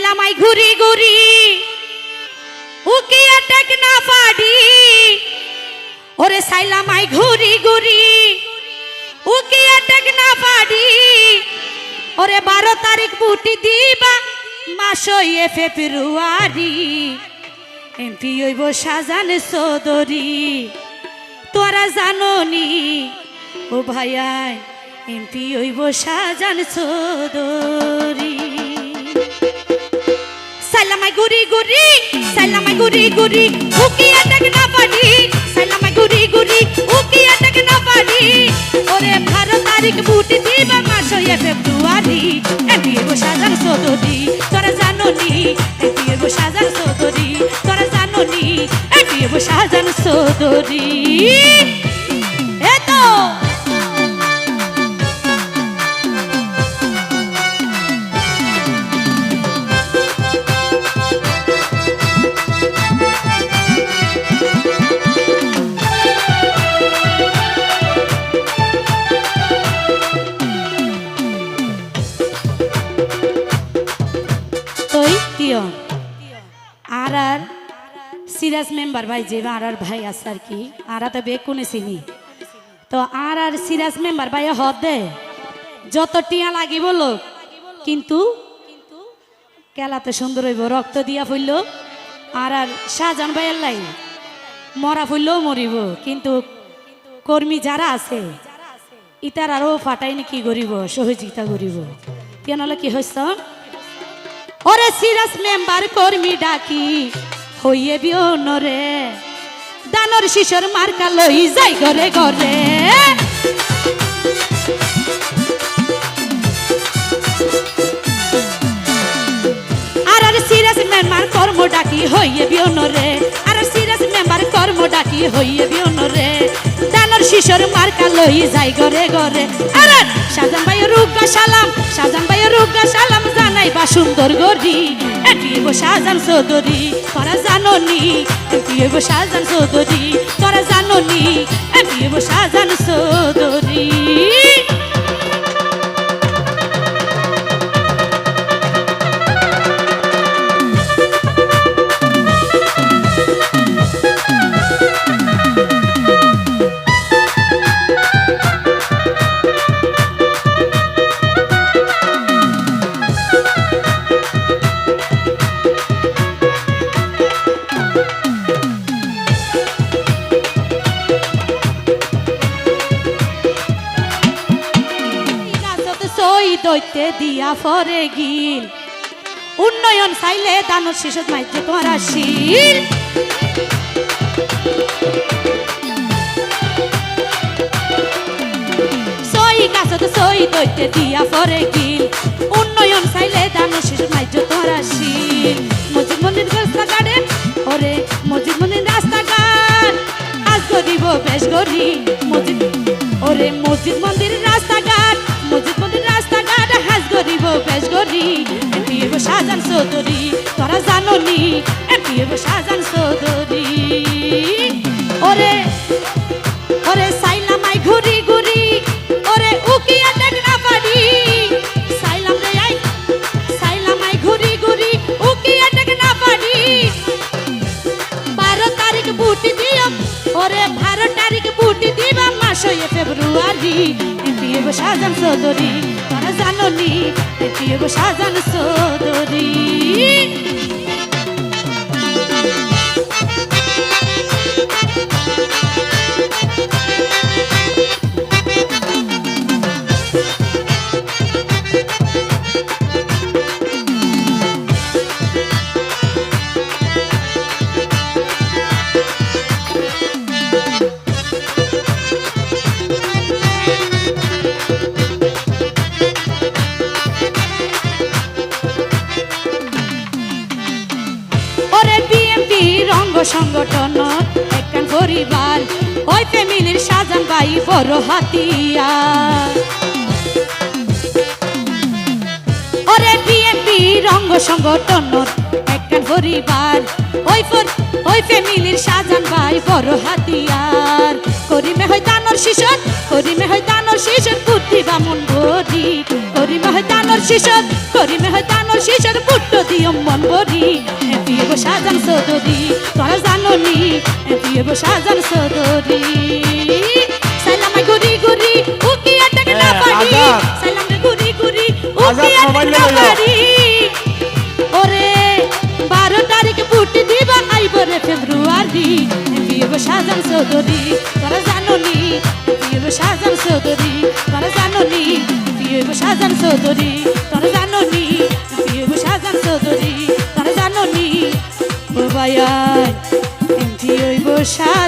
সাইলামাই ঘুরি ঘুরি উকিয়া টেক না পাডি ওরে সাইলামাই ঘুরি ঘুরি উকিয়া টেক না পাডি ওরে 12 তারিখ বুটি দিবা মাস হইয়ে ফেব্রুয়ারি এমপি হইব শাহজান চৌধুরী তোরা জানোনি ও ভাইয়াই এমপি হইব শাহজান চৌধুরী সাইলামাই ঘুরি ঘুরি সাইলামাই ঘুরি ঘুরি উকিয়া টেক না পাডি সাইলামাই ঘুরি ঘুরি উকিয়া টেক না পাডি ওরে 12 তারিখ বুটি দিবা মাস হইয়ে ফেব্রুয়ারি এমপি হইব শাহজান চৌধুরী তোরা জানোনি এমপি হইব শাহজান চৌধুরী তোরা জানোনি এমপি হইব শাহজান চৌধুরী এতো আর সিরাজ মেম্বার ভাই যে আর ভাই আছে আর কি আর তো বেকুনে চিনি তো আর সিরাজ মেম্বার ভাই হদ দে যত টিয়া লাগিব লোক কিন্তু কেলাতে সুন্দর হইব রক্ত দিয়া ফইল আর শাহজাহান ভাইয়ের লাই মরা ফইলেও মরিব কিন্তু কর্মী যারা আছে ইতার আরও ফাটাইনি কি করিব সহযোগিতা করিব কেনলে কি হইছ ওরে সিরাজ মেম্বার কর্মী ডাকি হইয়ে বিয়নরে দানর শিশর মার্কা লই যাই ঘরে ঘরে আর সিরাজ মেম্বার কর্ম ডাকি হইয়ে বিয়নরে আর সিরাজ মেম্বার কর্ম ডাকি হইয়ে বিয়নরে দানর শিশর মার্কা লই যাই ঘরে ঘরে আর শাহজাহান ভাই রুগা সালাম শাহজাহান ভাই রুগা সালাম জানাইবা সুন্দর গরি এমপি হইব শাহজাহান চৌধুরী তোরা জানোনি এমপি হইব শাহজাহান চৌধুরী তোরা জানোনি এমপি হইব শাহজাহান চৌধুরী দইতে দিয়া ফরে গিল উন্নয়ন চাইলে দানর শিশু মাইজ তোরা শিল সই গাছত সই দইতে দিয়া ফরে গিল উন্নয়ন চাইলে দানর শিশু মাইজ তোরা শিল মসজিদ মন্দির রাস্তাঘাটে ওরে মসজিদ মন্দির রাস্তাঘাট আজ গরিব বেশ গরিব মসজিদ ওরে মসজিদ মন্দির রাস্তাঘাট মসজিদ মন্দির রাস্তাঘাট হাজ গরিব বেশ গরিব এমপি হইব শাহজাহান চৌধুরী তোরা জানোনি এমপি হইব শাহজাহান চৌধুরী ওরে ওরে সাইলামাই ঘুরি ঘুরি ওরে উকিয়া টেক না পাডি সাইলাম রে আই সাইলামাই ঘুরি ঘুরি উকিয়া টেক না পাডি 12 তারিখ বুটি দিও ওরে 12 তারিখ বুটি দিবা মাস হইয়ে ফেব্রুয়ারি এমপি হইব শাহজাহান চৌধুরী তোরা জানোনি এমপি হইব শাহজাহান চৌধুরী সংগঠন একখান পরিবার ওই ফ্যামিলির শাহজাহান ভাই বড় হাতিয়ার ওরে বিএনপি রঙ্গ সংগঠন একখান পরিবার ওই ফ্যামিলির শাহজাহান ভাই বড় হাতিয়ার করিমে হয় দানর শিশর করিমে হয় দানর শিশর বুদ্ধি বামন ভরি করিমে হয় তানোর শিশর করিমে হয় তানোর শিশর পুট্টো দিও মন ভরি এমপি হইব শাহজাহান চৌধুরী তোরা জানো নি এমপি হইব শাহজাহান চৌধুরী সাইলাম ঘুরি ঘুরি উকি আটক না পারি সাইলাম ঘুরি ঘুরি উকি আটক না পারি ওরে 12 তারিখ পুটি দিবা আইব রে ফেব্রুয়ারি এমপি হইব শাহজাহান চৌধুরী তোরা জানো নি এমপি হইব শাহজাহান চৌধুরী তোরা জানো নি এমপি হইব শাহজাহান চৌধুরী তোরা জানো নি এমপি হইব শাহজাহান চৌধুরী তোরা জানো নি ও ভাইয়া এমপি হইব শাহজাহান